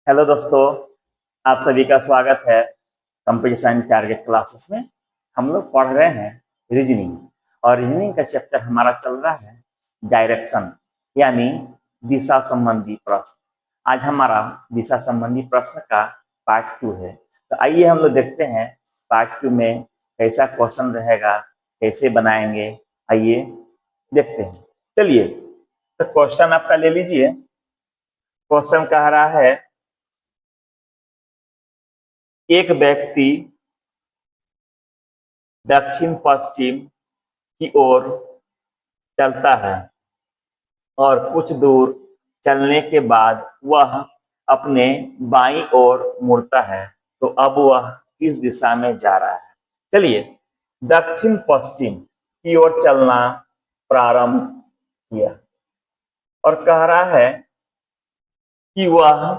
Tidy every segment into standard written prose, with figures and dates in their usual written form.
Hello दोस्तों, आप सभी का स्वागत है कंप्यूटर साइंस टारगेट क्लासेस में। हम लोग पढ़ रहे हैं रीजनिंग और रीजनिंग का चैप्टर हमारा चल रहा है डायरेक्शन यानी दिशा संबंधी प्रश्न। आज हमारा दिशा संबंधी प्रश्न का पार्ट 2 है। तो आइए हम लोग देखते हैं पार्ट 2 में कैसा क्वेश्चन रहेगा, कैसे बनाएंगे। आइए देखते हैं। चलिए, तो क्वेश्चन आपका ले लीजिए। क्वेश्चन कह रहा है एक व्यक्ति दक्षिण पश्चिम की ओर चलता है और कुछ दूर चलने के बाद वह अपने बाईं ओर मुड़ता है। तो अब वह किस दिशा में जा रहा है? चलिए, दक्षिण पश्चिम की ओर चलना प्रारंभ किया और कह रहा है कि वह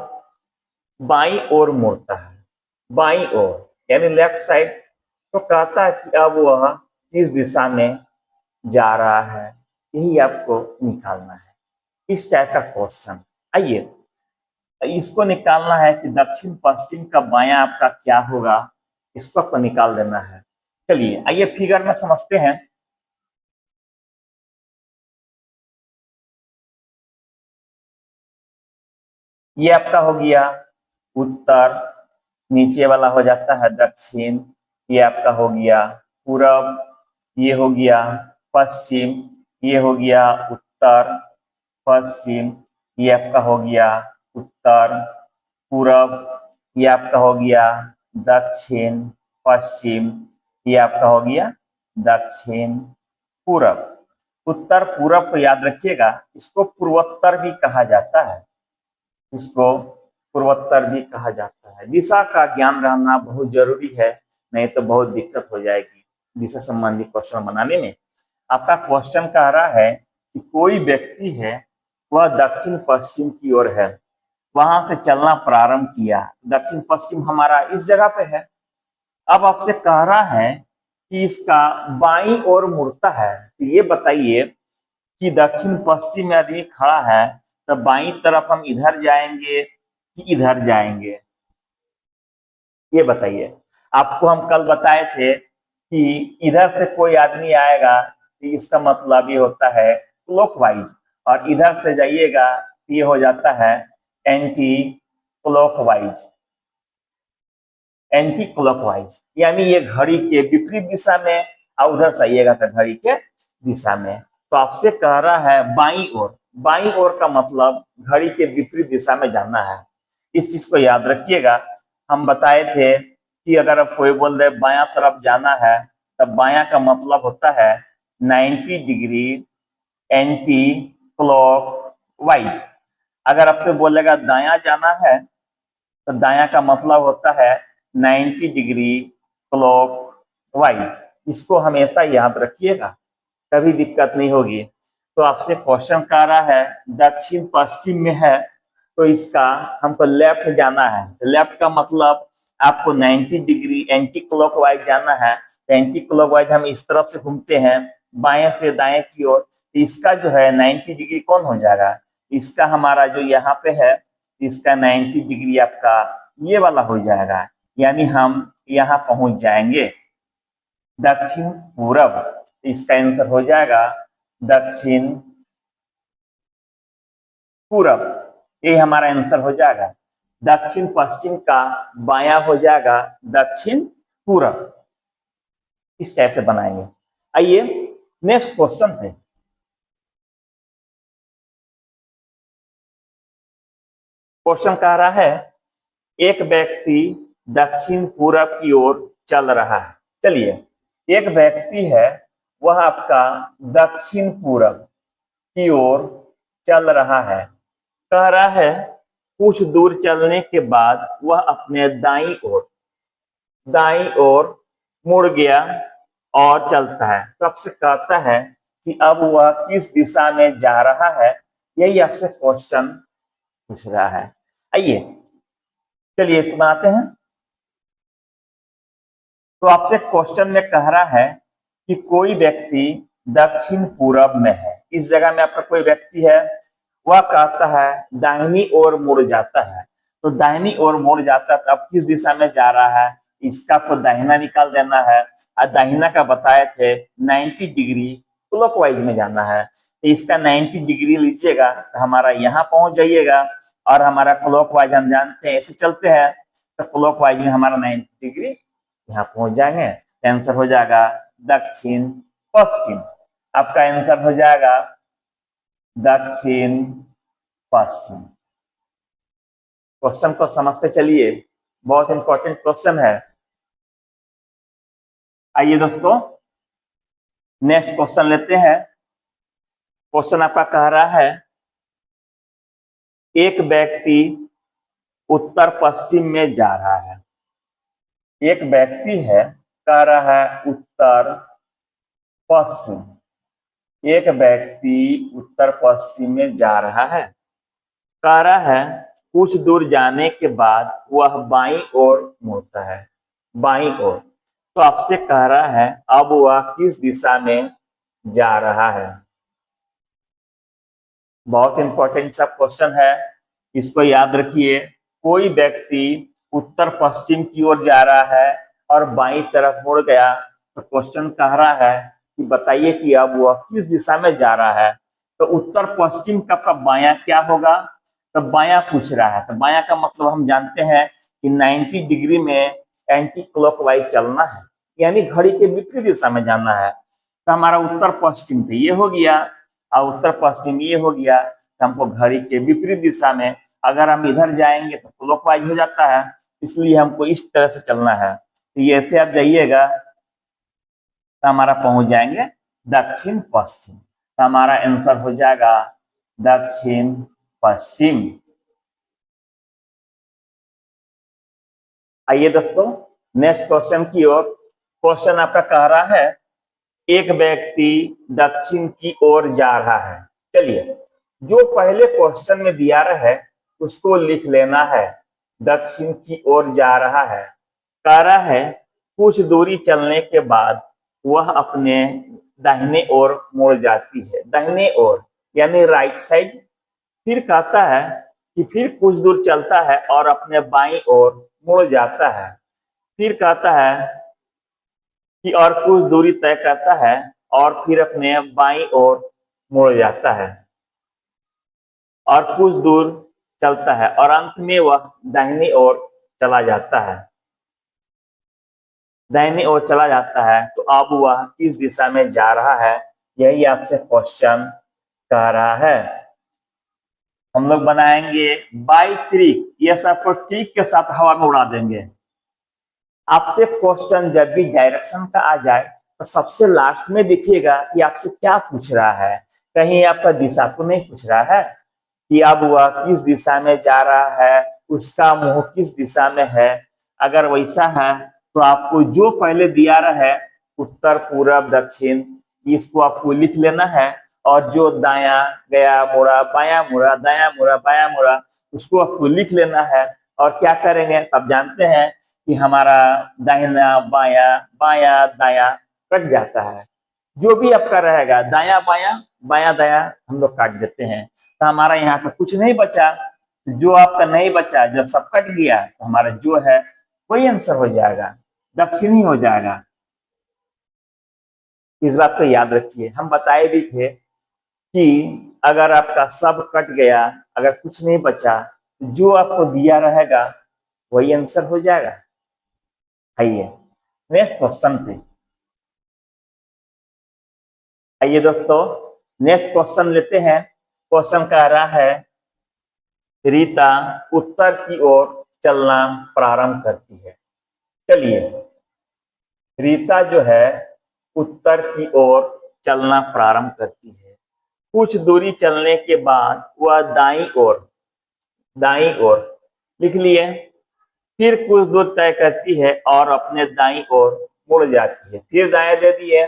बाईं ओर मुड़ता है। बाईं ओर यानी लेफ्ट साइड। तो कहता है कि अब वह किस दिशा में जा रहा है, यही आपको निकालना है। इस टाइप का क्वेश्चन। आइए, इसको निकालना है कि दक्षिण पश्चिम का बायां आपका क्या होगा, इसको आपको निकाल देना है। चलिए आइए फिगर में समझते हैं। ये आपका हो गया उत्तर, नीचे वाला हो जाता है दक्षिण। ये आपका हो गया पूरब, ये हो गया पश्चिम, ये हो गया उत्तर पश्चिम, ये आपका हो गया उत्तर पूरब, ये आपका हो गया दक्षिण पश्चिम, ये आपका हो गया दक्षिण पूरब। उत्तर पूरब को याद रखिएगा, इसको पूर्वोत्तर भी कहा जाता है। इसको पूर्वोत्तर भी कहा जाता है। दिशा का ज्ञान रहना बहुत जरूरी है, नहीं तो बहुत दिक्कत हो जाएगी दिशा संबंधी क्वेश्चन बनाने में। आपका क्वेश्चन कह रहा है कि कोई व्यक्ति है, वह दक्षिण पश्चिम की ओर है, वहां से चलना प्रारंभ किया। दक्षिण पश्चिम हमारा इस जगह पे है। अब आपसे कह रहा है कि इसका बाईं ओर मुड़ता है। तो ये बताइए कि दक्षिण पश्चिम में आदमी खड़ा है, तो बाईं तरफ हम इधर जाएंगे कि इधर जाएंगे, ये बताइए। आपको हम कल बताए थे कि इधर से कोई आदमी आएगा तो इसका मतलब ये होता है क्लॉकवाइज, और इधर से जाइएगा ये हो जाता है एंटी क्लॉकवाइज। एंटी क्लॉकवाइज यानी ये घड़ी के विपरीत दिशा में, और उधर से आइएगा तो घड़ी के दिशा में। तो आपसे कह रहा है बाईं ओर। बाईं ओर का मतलब घड़ी के विपरीत दिशा में जाना है। इस चीज को याद रखिएगा। हम बताए थे कि अगर अब कोई बोल दे बायां तरफ जाना है, तब बायां का मतलब होता है 90 डिग्री एंटी क्लॉकवाइज। अगर आपसे बोलेगा दायां जाना है, तो दायां का मतलब होता है 90 डिग्री क्लॉकवाइज। इसको हमेशा याद रखिएगा, कभी दिक्कत नहीं होगी। तो आपसे क्वेश्चन कर रहा है दक्षिण पश्चिम में है, तो इसका हमको लेफ्ट जाना है। तो लेफ्ट का मतलब आपको 90 डिग्री एंटी क्लॉकवाइज जाना है। तो एंटी क्लॉकवाइज हम इस तरफ से घूमते हैं, बाएं से दाएं की ओर। तो इसका जो है 90 डिग्री कौन हो जाएगा? इसका हमारा जो यहाँ पे है, इसका 90 डिग्री आपका ये वाला हो जाएगा, यानी हम यहाँ पहुंच जाएंगे दक्षिण पूरब। इसका आंसर हो जाएगा दक्षिण पूरब। ये हमारा आंसर हो जाएगा। दक्षिण पश्चिम का बायां हो जाएगा दक्षिण पूरब। इस टाइप से बनाएंगे। आइए नेक्स्ट क्वेश्चन पे। क्वेश्चन कह रहा है एक व्यक्ति दक्षिण पूरब की ओर चल रहा है। चलिए, एक व्यक्ति है, वह आपका दक्षिण पूरब की ओर चल रहा है। कह रहा है कुछ दूर चलने के बाद वह अपने दाईं ओर मुड़ गया और चलता है। तो आपसे कहता है कि अब वह किस दिशा में जा रहा है, यही आपसे क्वेश्चन पूछ रहा है। आइए चलिए इसको बनाते हैं। तो आपसे क्वेश्चन में कह रहा है कि कोई व्यक्ति दक्षिण पूरब में है। इस जगह में आपका कोई व्यक्ति है, वह कहता है दाहिनी ओर मुड़ जाता है। तो दाहिनी ओर मुड़ जाता है, तो अब किस दिशा में जा रहा है इसका आपको दाहिना निकाल देना है। और दाहिना का बताए थे 90 डिग्री क्लॉकवाइज में जाना है, तो इसका 90 डिग्री लीजिएगा तो हमारा यहाँ पहुंच जाइएगा। और हमारा क्लॉकवाइज हम जानते हैं ऐसे चलते हैं, तो क्लॉकवाइज में हमारा 90 डिग्री यहाँ पहुंच जाएंगे। आंसर हो जाएगा दक्षिण पश्चिम। आपका आंसर हो जाएगा दक्षिण पश्चिम। क्वेश्चन को समझते चलिए, बहुत इंपॉर्टेंट क्वेश्चन है। आइए दोस्तों नेक्स्ट क्वेश्चन लेते हैं। क्वेश्चन आपका कह रहा है एक व्यक्ति उत्तर पश्चिम में जा रहा है। एक व्यक्ति है, कह रहा है उत्तर पश्चिम। एक व्यक्ति उत्तर पश्चिम में जा रहा है, कह रहा है कुछ दूर जाने के बाद वह बाईं ओर मुड़ता है, बाईं ओर। तो आपसे कह रहा है अब वह किस दिशा में जा रहा है। बहुत इंपॉर्टेंट सा क्वेश्चन है, इसको याद रखिए। कोई व्यक्ति उत्तर पश्चिम की ओर जा रहा है और बाईं तरफ मुड़ गया, तो क्वेश्चन कह रहा है कि बताइए कि अब वह किस दिशा में जा रहा है। तो उत्तर पश्चिम का बायां क्या होगा, तो बायां पूछ रहा है। तो बायां का मतलब हम जानते हैं कि 90 डिग्री में एंटी क्लॉकवाइज चलना है, यानी घड़ी के विपरीत दिशा में जाना है। तो हमारा उत्तर पश्चिम तो ये हो गया और उत्तर पश्चिम ये हो गया, तो हमको घड़ी के विपरीत दिशा में अगर हम इधर जाएंगे तो क्लॉकवाइज हो जाता है, इसलिए हमको इस तरह से चलना है। तो ये ऐसे आप जाइएगा तो हमारा पहुंच जाएंगे दक्षिण पश्चिम। तो हमारा आंसर हो जाएगा दक्षिण पश्चिम। आइए दोस्तों नेक्स्ट क्वेश्चन की ओर। क्वेश्चन आपका कह रहा है एक व्यक्ति दक्षिण की ओर जा रहा है। चलिए जो पहले क्वेश्चन में दिया रहा है उसको लिख लेना है। दक्षिण की ओर जा रहा है, कह रहा है कुछ दूरी चलने के बाद वह अपने दाहिने ओर मुड़ जाती है, दाहिने ओर यानी राइट साइड। फिर कहता है कि फिर कुछ दूर चलता है और अपने बाईं ओर मुड़ जाता है। फिर कहता है कि और कुछ दूरी तय करता है और फिर अपने बाईं ओर मुड़ जाता है और कुछ दूर चलता है और अंत में वह दाहिनी ओर चला जाता है, दाहिनी ओर चला जाता है। तो अब वह किस दिशा में जा रहा है, यही आपसे क्वेश्चन कह रहा है। हम लोग बनाएंगे बाई ट्रिक, ये सबको ट्रिक के साथ हवा में उड़ा देंगे। आपसे क्वेश्चन जब भी डायरेक्शन का आ जाए तो सबसे लास्ट में देखिएगा कि आपसे क्या पूछ रहा है। कहीं आपका दिशा तो नहीं पूछ रहा है कि अब वह किस दिशा में जा रहा है, उसका मुंह किस दिशा में है। अगर वैसा है तो आपको जो पहले दिया रहा है उत्तर पूरब दक्षिण, इसको आपको लिख लेना है। और जो दायां गया मुड़ा, बायां मुड़ा, दायां मुड़ा, बायां मुड़ा, उसको आपको लिख लेना है। और क्या करेंगे तब जानते हैं कि हमारा दाहिना बायां, बायां दायां कट जाता है। जो भी आपका रहेगा दायां बायां, बायां दायां हम लोग काट देते हैं। तो हमारा यहाँ तो कुछ नहीं बचा। जो आपका नहीं बचा, जब सब कट गया तो हमारा जो है वही आंसर हो जाएगा, दक्षिण ही हो जाएगा। इस बात को याद रखिए। हम बताए भी थे कि अगर आपका सब कट गया, अगर कुछ नहीं बचा, तो जो आपको दिया रहेगा वही आंसर हो जाएगा। आइए नेक्स्ट क्वेश्चन पे। आइए दोस्तों नेक्स्ट क्वेश्चन लेते हैं। क्वेश्चन कह रहा है रीता उत्तर की ओर चलना प्रारंभ करती है। चलिए रीता जो है उत्तर की ओर चलना प्रारंभ करती है। कुछ दूरी चलने के बाद वह दाईं ओर लिख लिए। फिर कुछ दूर तय करती है और अपने दाईं ओर मुड़ जाती है। फिर दाएं दे दिए,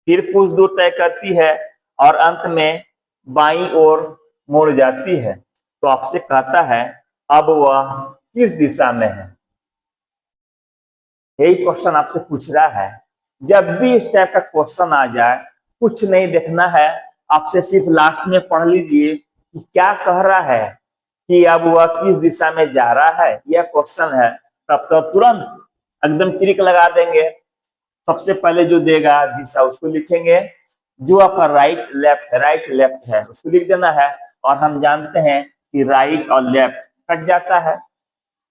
फिर कुछ दूर तय करती है और अंत में बाईं ओर मुड़ जाती है। तो आपसे कहता है अब वह किस दिशा में है। यही क्वेश्चन आपसे पूछ रहा है। जब भी इस टाइप का क्वेश्चन आ जाए कुछ नहीं देखना है, आपसे सिर्फ लास्ट में पढ़ लीजिए कि क्या कह रहा है, कि अब वह किस दिशा में जा रहा है, यह क्वेश्चन है, तब तो तुरंत एकदम क्लिक लगा देंगे। सबसे पहले जो देगा दिशा उसको लिखेंगे, जो आपका राइट लेफ्ट है उसको लिख देना है। और हम जानते हैं कि राइट और लेफ्ट कट जाता है,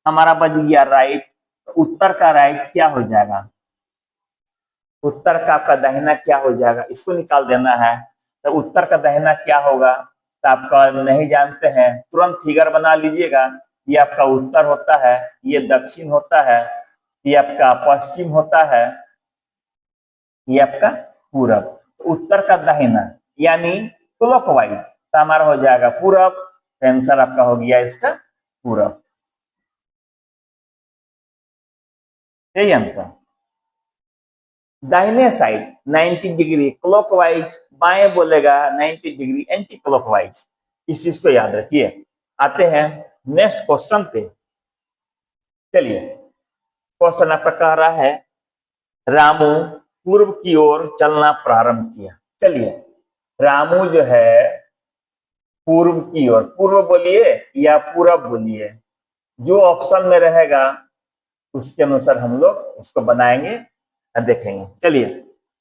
हमारा बच गया राइट। उत्तर का राइट क्या हो जाएगा, उत्तर का आपका दाहिना क्या हो जाएगा, इसको निकाल देना है। तो उत्तर का दाहिना क्या होगा, तो आपका नहीं जानते हैं, तुरंत फिगर बना लीजिएगा। ये आपका उत्तर होता है, ये दक्षिण होता है, ये आपका पश्चिम होता है, ये आपका पूरब। उत्तर का दाहिना यानी क्लॉकवाइज, तो हमारा हो जाएगा पूरब। आंसर आपका हो गया इसका पूरब। यही आंसर। दाहिने साइड 90 डिग्री क्लॉकवाइज, बाएं बोलेगा 90 डिग्री एंटी क्लॉकवाइज। इस चीज को याद रखिए। आते हैं नेक्स्ट क्वेश्चन पे। चलिए, क्वेश्चन आपका कह रहा है रामू पूर्व की ओर चलना प्रारंभ किया। चलिए, रामू जो है पूर्व की ओर, पूर्व बोलिए या पूरब बोलिए, जो ऑप्शन में रहेगा उसके अनुसार हम लोग इसको बनाएंगे और देखेंगे। चलिए,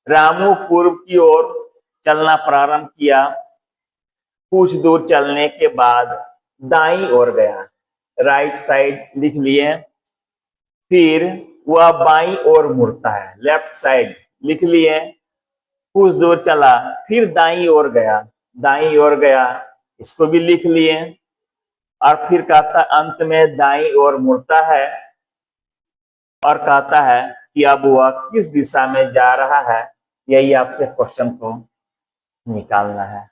रामू पूर्व की ओर चलना प्रारंभ किया, कुछ दूर चलने के बाद दाईं ओर गया, राइट साइड लिख लिए। फिर वह बाईं ओर मुड़ता है, लेफ्ट साइड लिख लिए। कुछ दूर चला, फिर दाईं ओर गया, दाईं ओर गया, इसको भी लिख लिए। और फिर कहता अंत में दाईं ओर मुड़ता है और कहता है कि अब वह किस दिशा में जा रहा है। यही आपसे क्वेश्चन को निकालना है।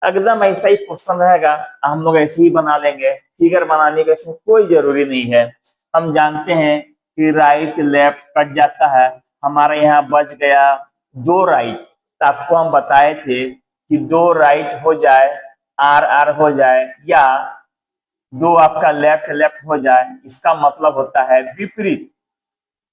एकदम ऐसा ही क्वेश्चन रहेगा, हम लोग ऐसे ही बना लेंगे, फिगर बनाने का इसमें कोई जरूरी नहीं है। हम जानते हैं कि राइट लेफ्ट कट जाता है, हमारे यहाँ बच गया दो राइट। तो आपको हम बताए थे कि दो राइट हो जाए, आर आर हो जाए, या दो आपका लेफ्ट लेफ्ट हो जाए, इसका मतलब होता है विपरीत।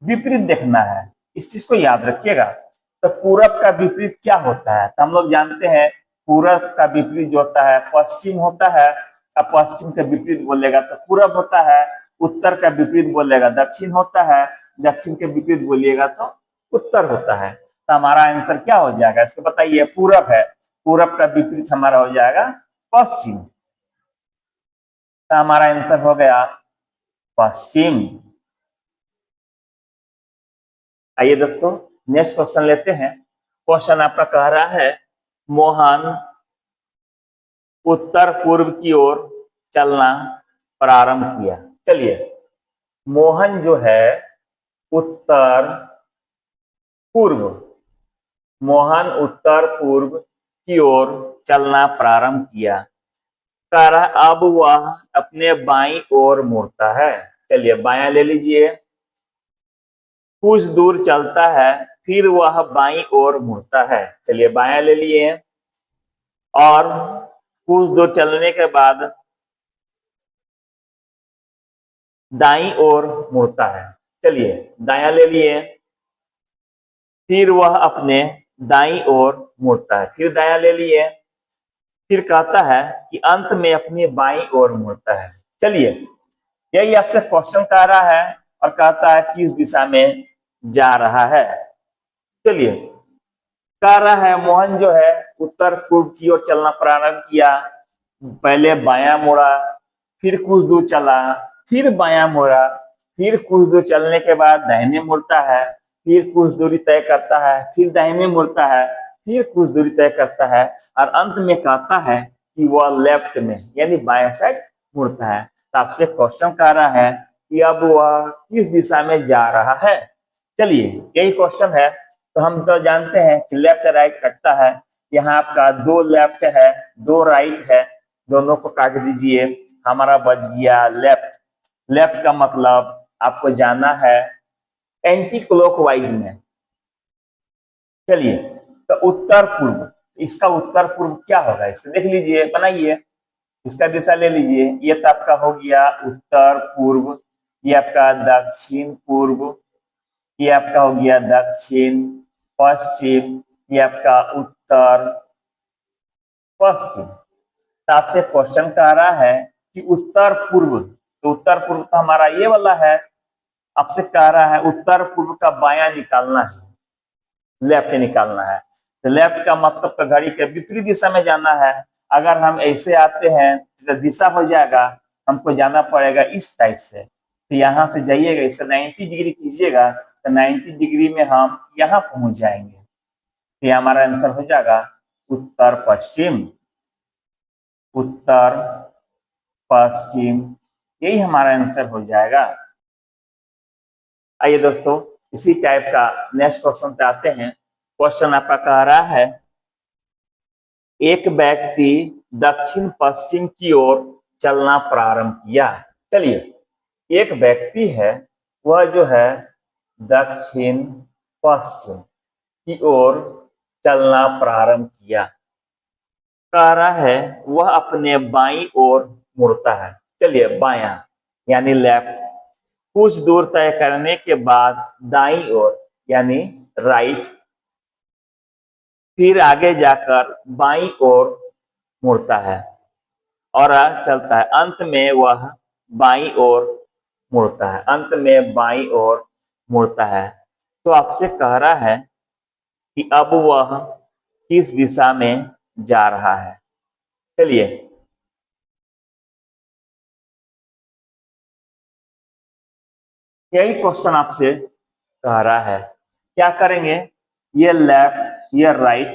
विपरीत देखना है, इस चीज को याद रखिएगा। तो पूरब का विपरीत क्या होता है, तो हम लोग जानते हैं पूरब का विपरीत जो होता है पश्चिम होता है। अब पश्चिम का विपरीत बोलेगा तो पूरब होता है। उत्तर का विपरीत बोलेगा दक्षिण होता है। दक्षिण के विपरीत बोलिएगा तो उत्तर होता है। तो हमारा आंसर क्या हो जाएगा, इसको बताइए। पूरब है, पूरब का विपरीत हमारा हो जाएगा पश्चिम। तो हमारा आंसर हो गया पश्चिम। आइए दोस्तों, नेक्स्ट क्वेश्चन लेते हैं। क्वेश्चन आपका कह रहा है मोहन उत्तर पूर्व की ओर चलना प्रारंभ किया। चलिए, मोहन जो है उत्तर पूर्व, मोहन उत्तर पूर्व की ओर चलना प्रारंभ किया, कह रहा अब वह अपने बाईं ओर मुड़ता है। चलिए, बायां ले लीजिए। कुछ दूर चलता है, फिर वह बाईं ओर मुड़ता है। चलिए, बायां ले लिए। और कुछ दूर चलने के बाद दाईं ओर मुड़ता है। चलिए, दायां ले लिए। फिर वह अपने दाईं ओर मुड़ता है, फिर दायां ले लिए। फिर कहता है कि अंत में अपनी बाईं ओर मुड़ता है। चलिए, यही आपसे क्वेश्चन कह रहा है और कहता है किस दिशा में जा रहा है। चलिए, कह रहा है मोहन जो है उत्तर पूर्व की ओर चलना प्रारंभ किया, पहले बायां मुड़ा, फिर कुछ दूर चला, फिर बायां मुड़ा, फिर कुछ दूर चलने के बाद दाहिने मुड़ता है, फिर कुछ दूरी तय करता है, फिर दाहिने मुड़ता है, फिर कुछ दूरी तय करता है, और अंत में कहता है कि वह लेफ्ट में यानी बाएं साइड मुड़ता है। तो आपसे क्वेश्चन कह रहा है कि अब वह किस दिशा में जा रहा है। चलिए, यही क्वेश्चन है। तो हम तो जानते हैं कि लेफ्ट राइट कटता है। यहाँ आपका दो लेफ्ट है, दो राइट है, दोनों को काट दीजिए, हमारा बच गया लेफ्ट। लेफ्ट का मतलब आपको जाना है एंटी क्लॉकवाइज में। चलिए, तो उत्तर पूर्व, इसका उत्तर पूर्व क्या होगा, इसको देख लीजिए, बनाइए, इसका दिशा ले लीजिए। ये तो आपका हो गया उत्तर पूर्व, ये आपका दक्षिण पूर्व, ये आपका हो गया दक्षिण पश्चिम, ये आपका उत्तर पश्चिम। तो आपसे क्वेश्चन कह रहा है कि उत्तर पूर्व, तो उत्तर पूर्व तो हमारा ये वाला है। आपसे कह रहा है उत्तर पूर्व का बायां निकालना है, लेफ्ट निकालना है। तो लेफ्ट का मतलब तो घड़ी के विपरीत दिशा में जाना है। अगर हम ऐसे आते हैं तो दिशा हो जाएगा, हमको जाना पड़ेगा इस टाइप से। तो यहाँ से जाइएगा, इसका 90 डिग्री कीजिएगा तो 90 डिग्री में हम यहाँ पहुंच जाएंगे। तो ये हमारा आंसर हो जाएगा उत्तर पश्चिम, उत्तर पश्चिम, यही हमारा आंसर हो जाएगा। आइए दोस्तों, इसी टाइप का नेक्स्ट क्वेश्चन पे आते हैं। क्वेश्चन आपका कह रहा है एक व्यक्ति दक्षिण पश्चिम की ओर चलना प्रारंभ किया। चलिए, एक व्यक्ति है, वह जो है दक्षिण पश्चिम की ओर चलना प्रारंभ किया। कह रहा है वह अपने बाईं ओर मुड़ता है। चलिए, बायां यानी लेफ्ट। कुछ दूर तय करने के बाद दाईं ओर यानी राइट, फिर आगे जाकर बाईं ओर मुड़ता है और चलता है। अंत में वह बाईं ओर मुड़ता है, अंत में बाईं ओर मुड़ता है। तो आपसे कह रहा है कि अब वह किस दिशा में जा रहा है। चलिए, यही क्वेश्चन आपसे कह रहा है। क्या करेंगे, ये लेफ्ट ये राइट,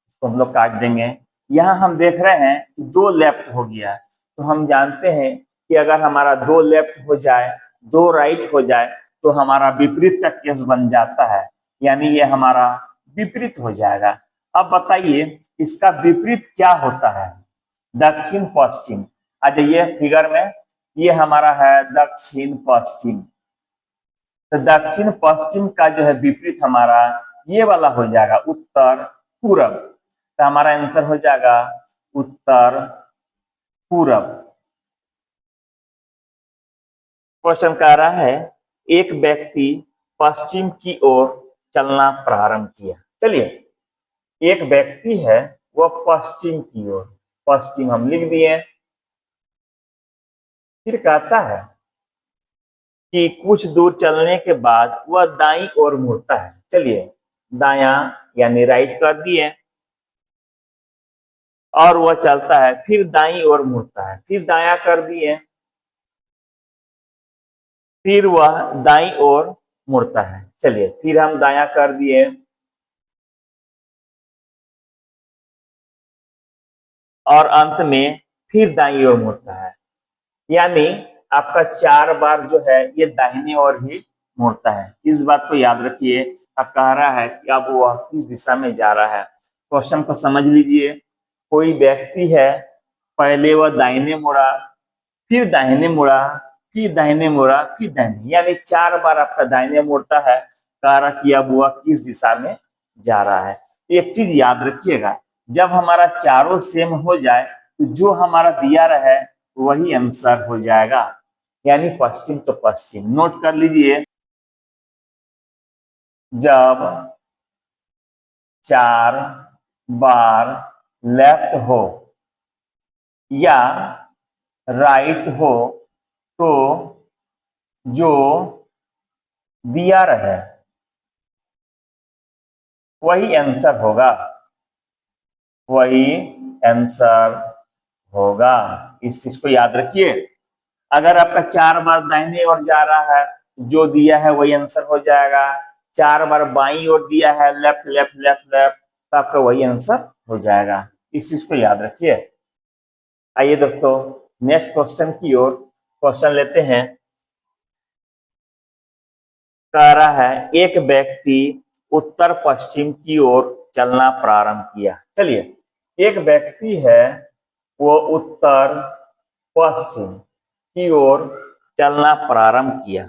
इसको हम लोग काट देंगे। यहाँ हम देख रहे हैं कि दो लेफ्ट हो गया, तो हम जानते हैं कि अगर हमारा दो लेफ्ट हो जाए, दो राइट हो जाए, तो हमारा विपरीत का केस बन जाता है, यानी ये हमारा विपरीत हो जाएगा। अब बताइए इसका विपरीत क्या होता है। दक्षिण पश्चिम, आ जाइए फिगर में, ये हमारा है दक्षिण पश्चिम। तो दक्षिण पश्चिम का जो है विपरीत हमारा ये वाला हो जाएगा उत्तर पूरब। तो हमारा आंसर हो जाएगा उत्तर पूरब। क्वेश्चन कह रहा है एक व्यक्ति पश्चिम की ओर चलना प्रारंभ किया। चलिए, एक व्यक्ति है, वह पश्चिम की ओर, पश्चिम हम लिख दिए। फिर कहता है कि कुछ दूर चलने के बाद वह दाईं ओर मुड़ता है। चलिए, दायां यानी राइट कर दिए और वह चलता है, फिर दाईं ओर मुड़ता है, फिर दायां कर दिए, फिर वह दाईं ओर मुड़ता है। चलिए, फिर हम दायां कर दिए और अंत में फिर दाईं ओर मुड़ता है। यानी आपका 4 बार जो है ये दाहिने ओर ही मुड़ता है। इस बात को याद रखिए। अब कह रहा है कि अब वह किस दिशा में जा रहा है। क्वेश्चन को समझ लीजिए। कोई व्यक्ति है, पहले वह दाहिने मुड़ा, फिर दाहिने मुड़ा, फिर दाहिने मुड़ा, फिर दाहिने, यानी 4 बार आपका दाहिने मुड़ता है। कह रहा कि अब वह किस दिशा में जा रहा है। एक चीज याद रखिएगा, जब हमारा चारों सेम हो जाए तो जो हमारा दिया रहे वही आंसर हो जाएगा, यानी पश्चिम तो पश्चिम। नोट कर लीजिए, जब 4 बार लेफ्ट हो या राइट हो तो जो दिया रहे वही आंसर होगा, वही आंसर होगा। इस चीज को याद रखिए। अगर आपका 4 बार दाहिने ओर जा रहा है, जो दिया है वही आंसर हो जाएगा। 4 बार बाईं ओर दिया है, लेफ्ट लेफ्ट लेफ्ट लेफ्ट, तो आपका वही आंसर हो जाएगा। इस चीज को याद रखिए। आइए दोस्तों, नेक्स्ट क्वेश्चन की ओर क्वेश्चन लेते हैं। कह रहा है एक व्यक्ति उत्तर पश्चिम की ओर चलना प्रारंभ किया। चलिए, एक व्यक्ति है, वो उत्तर पश्चिम की ओर चलना प्रारंभ किया।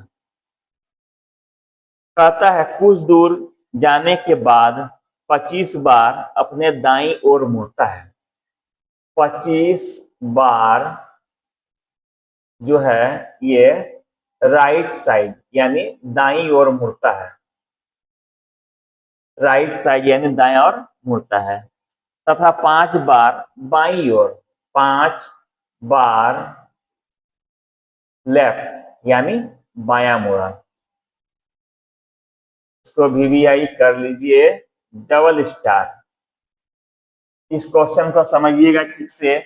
कहता है कुछ दूर जाने के बाद 25 बार अपने दाईं ओर मुड़ता है। 25 बार जो है ये राइट साइड यानी दाईं ओर मुड़ता है, राइट साइड यानी दाएं ओर मुड़ता है, तथा 5 बार बाईं ओर, 5 बार लेफ्ट यानी बायां मुड़ा। इसको VVI कर लीजिए डबल स्टार। इस क्वेश्चन को समझिएगा ठीक से।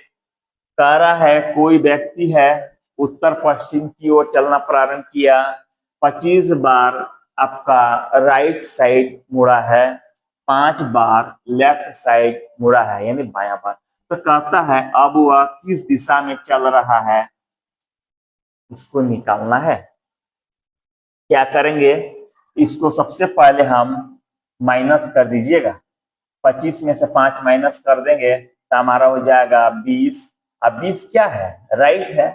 कह रहा है कोई व्यक्ति है उत्तर पश्चिम की ओर चलना प्रारंभ किया, 25 बार आपका राइट साइड मुड़ा है, 5 बार लेफ्ट साइड मुड़ा है यानी बायां बार। तो कहता है अब वह किस दिशा में चल रहा है, इसको निकालना है। क्या करेंगे, इसको सबसे पहले हम माइनस कर दीजिएगा। 25 में से 5 माइनस कर देंगे तो हमारा हो जाएगा 20। अब 20 क्या है, राइट है,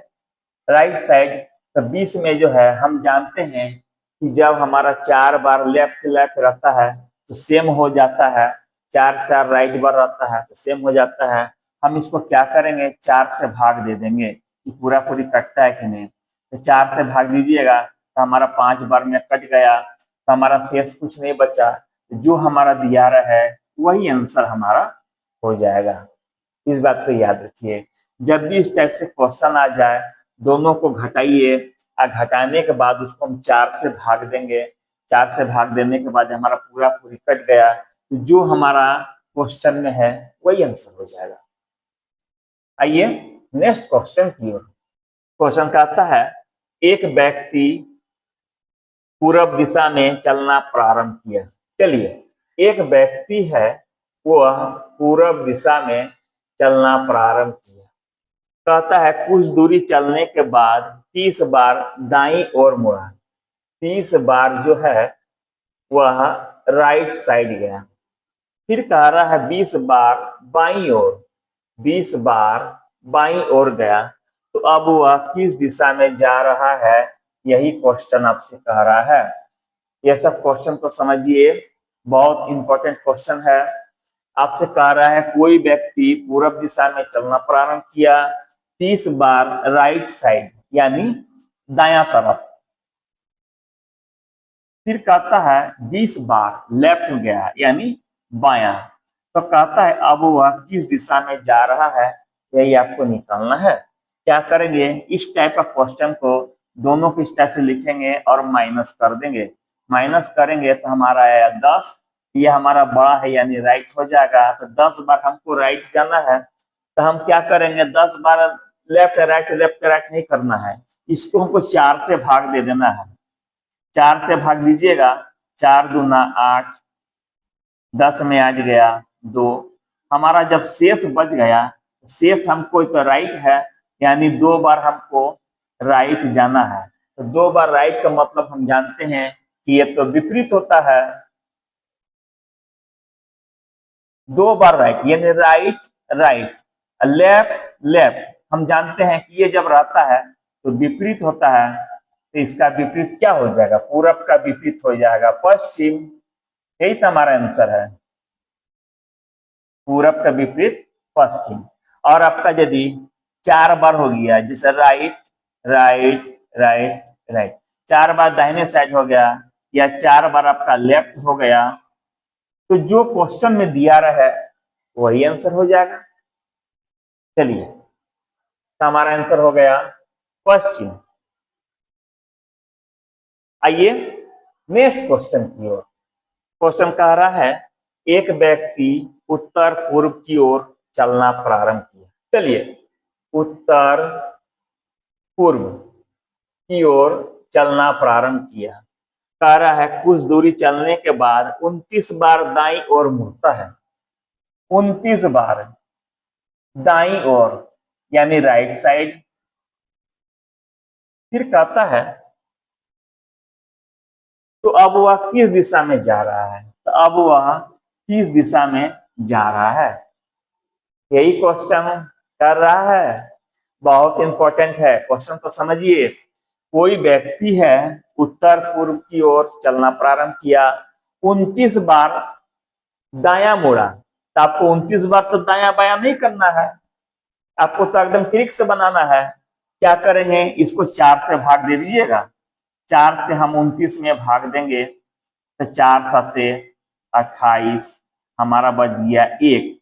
राइट साइड। तो 20 में जो है हम जानते हैं कि जब हमारा 4 बार लेफ्ट लेफ्ट रहता है तो सेम हो जाता है, 4 4 राइट बार रहता है तो सेम हो जाता है। हम इसको क्या करेंगे, 4 से भाग दे देंगे कि पूरा पूरी कटता है कि नहीं। तो 4 से भाग दीजिएगा तो हमारा 5 बार में कट गया, तो हमारा शेष कुछ नहीं बचा। जो हमारा दिया रहा है वही आंसर हमारा हो जाएगा। इस बात को याद रखिए। जब भी इस टाइप से क्वेश्चन आ जाए दोनों को घटाइए और घटाने के बाद उसको हम 4 से भाग देंगे। 4 से भाग देने के बाद हमारा पूरा पूरी कट गया, तो जो हमारा क्वेश्चन में है वही आंसर हो जाएगा। आइए नेक्स्ट क्वेश्चन की ओर। क्वेश्चन कहता है एक व्यक्ति पूर्व दिशा में चलना प्रारंभ किया। चलिए, एक व्यक्ति है वह पूर्व दिशा में चलना प्रारंभ किया। कहता है कुछ दूरी चलने के बाद 30 बार दाईं ओर मुड़ा। 30 बार जो है वह राइट साइड गया। फिर कह रहा है 20 बार बाईं ओर, 20 बार बाईं ओर गया। तो अब वह किस दिशा में जा रहा है, यही क्वेश्चन आपसे कह रहा है। यह सब क्वेश्चन को समझिए, बहुत इंपॉर्टेंट क्वेश्चन है। आपसे कह रहा है कोई व्यक्ति पूर्व दिशा में चलना प्रारंभ किया, 30 बार राइट साइड यानी दायां तरफ। फिर कहता है 20 बार लेफ्ट गया यानी बायां। तो कहता है अब वह किस दिशा में जा रहा है, यही आपको निकालना है। क्या करेंगे, इस टाइप का क्वेश्चन को दोनों को इस टाइप से लिखेंगे और माइनस कर देंगे। माइनस करेंगे तो हमारा आया 10, ये हमारा बड़ा है यानी राइट हो जाएगा। तो 10 बार हमको राइट जाना है, तो हम क्या करेंगे, 10 बार लेफ्ट राइट नहीं करना है, इसको हमको 4 से भाग दे देना है। 4 से भाग दीजिएगा, 4 दूना 8, 10 में 8 गया 2। हमारा जब शेष बच गया, शेष हमको तो राइट है यानी 2 बार हमको राइट जाना है। तो 2 बार राइट का मतलब हम जानते हैं कि ये तो विपरीत होता है। 2 बार राइट यानी राइट राइट, लेफ्ट लेफ्ट, हम जानते हैं कि ये जब रहता है तो विपरीत होता है। तो इसका विपरीत क्या हो जाएगा, पूरब का विपरीत हो जाएगा पश्चिम। यही तो हमारा आंसर है, पूरब का विपरीत पश्चिम। और आपका यदि 4 बार हो गया, जैसे राइट राइट राइट राइट, 4 बार दाहिने साइड हो गया या 4 बार आपका लेफ्ट हो गया, तो जो क्वेश्चन में दिया रहा है वही आंसर हो जाएगा। चलिए, तो हमारा आंसर हो गया पश्चिम। आइए नेक्स्ट क्वेश्चन की ओर। क्वेश्चन कह रहा है एक व्यक्ति उत्तर पूर्व की ओर चलना प्रारंभ किया। चलिए, उत्तर पूर्व की ओर चलना प्रारंभ किया। कह रहा है कुछ दूरी चलने के बाद 29 बार दाईं ओर मुड़ता है। 29 बार दाईं ओर यानी राइट साइड। फिर कहता है तो अब वह किस दिशा में जा रहा है, तो अब वह किस दिशा में जा रहा है, यही क्वेश्चन कर रहा है। बहुत इंपॉर्टेंट है, क्वेश्चन को समझिए। कोई व्यक्ति है उत्तर पूर्व की ओर चलना प्रारंभ किया, 29 बार दायां मुड़ा। तो आपको 29 बार तो दायां बायां नहीं करना है, आपको तो एकदम ट्रिक से बनाना है। क्या करेंगे, इसको 4 से भाग दे दीजिएगा। 4 से हम 29 में भाग देंगे तो 4 सत्ते 28, हमारा बच गया 1।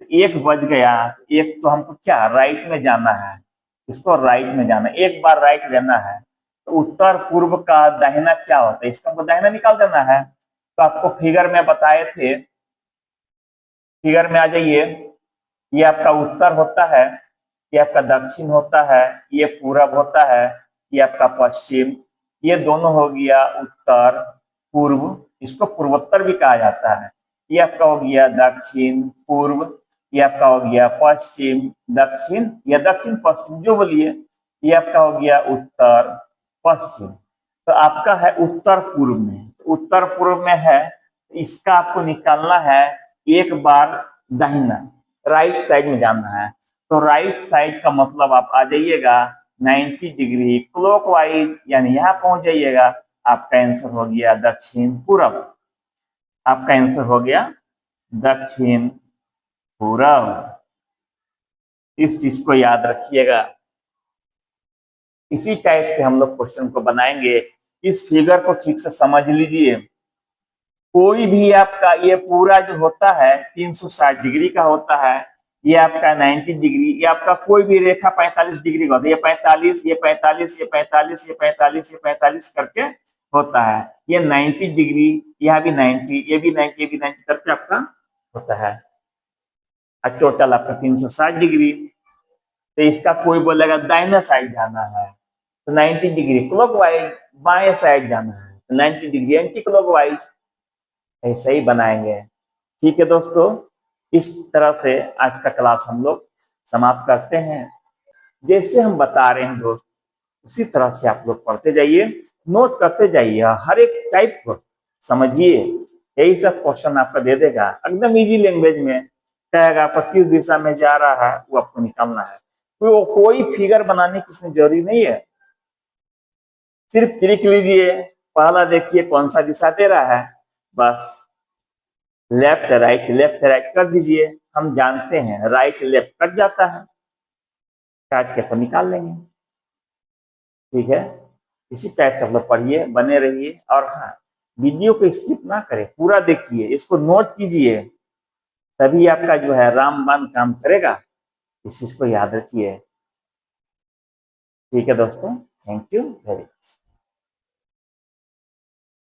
तो एक बज गया, एक तो हमको क्या राइट में जाना है, इसको राइट में जाना है, एक बार राइट लेना है। तो उत्तर पूर्व का दाहिना क्या होता है, इसका हमको दाहिना निकाल देना है। तो आपको फिगर में बताए थे, फिगर में आ जाइए। ये आपका उत्तर होता है, ये आपका दक्षिण होता है, ये पूरब होता है, ये आपका पश्चिम, ये दोनों हो गया उत्तर पूर्व, इसको पूर्वोत्तर भी कहा जाता है। ये आपका हो गया दक्षिण पूर्व, ये आपका हो गया पश्चिम दक्षिण या दक्षिण पश्चिम जो बोलिए, ये आपका हो गया उत्तर पश्चिम। तो आपका है उत्तर पूर्व में, उत्तर पूर्व में है, इसका आपको निकालना है एक बार दाहिना, राइट साइड में जाना है। तो राइट साइड का मतलब आप आ जाइएगा 90 डिग्री क्लॉकवाइज, यानी यहाँ पहुंच जाइएगा। आपका आंसर हो गया दक्षिण पूरब, आपका आंसर हो गया दक्षिण पूरब। इस चीज को याद रखिएगा। इसी टाइप से हम लोग क्वेश्चन को बनाएंगे। इस फिगर को ठीक से समझ लीजिए। कोई भी आपका ये पूरा जो होता है 360 डिग्री का होता है, ये आपका 90 डिग्री, ये आपका कोई भी रेखा 45 डिग्री का होता है। ये 45, ये 45, ये 45, ये 45, ये 45 करके होता है। ये 90 डिग्री, यहाँ भी 90, ये भी 90, ये भी 90 करके आपका होता है। और टोटल आपका 360 डिग्री। तो इसका कोई बोलेगा दाहिना साइड जाना है, तो 90 डिग्री क्लॉकवाइज, बाएं साइड जाना है तो 90 डिग्री एंटी क्लॉकवाइज। ऐसे ही बनाएंगे। ठीक है दोस्तों, इस तरह से आज का क्लास हम लोग समाप्त करते हैं। जैसे हम बता रहे हैं दोस्त, उसी तरह से आप लोग पढ़ते जाइए, नोट करते जाइए, हर एक टाइप को समझिए। यही सब क्वेश्चन आपका दे देगा एकदम इजी लैंग्वेज में, कहेगा आपका किस दिशा में जा रहा है वो आपको निकालना है। तो कोई फिगर बनाने की इसमें जरूरी नहीं है, सिर्फ क्लिक लीजिए, पहला देखिए कौन सा दिशा दे रहा है, बस लेफ्ट राइट कर दीजिए। हम जानते हैं राइट लेफ्ट कट जाता है, काट के अपन निकाल लेंगे। ठीक है, इसी टाइप से आप लोग पढ़िए, बने रहिए। और हाँ, वीडियो को स्किप ना करें, पूरा देखिए, इसको नोट कीजिए, तभी आपका जो है रामबाण काम करेगा। इस चीज को याद रखिए। ठीक है दोस्तों, थैंक यू वेरी मच।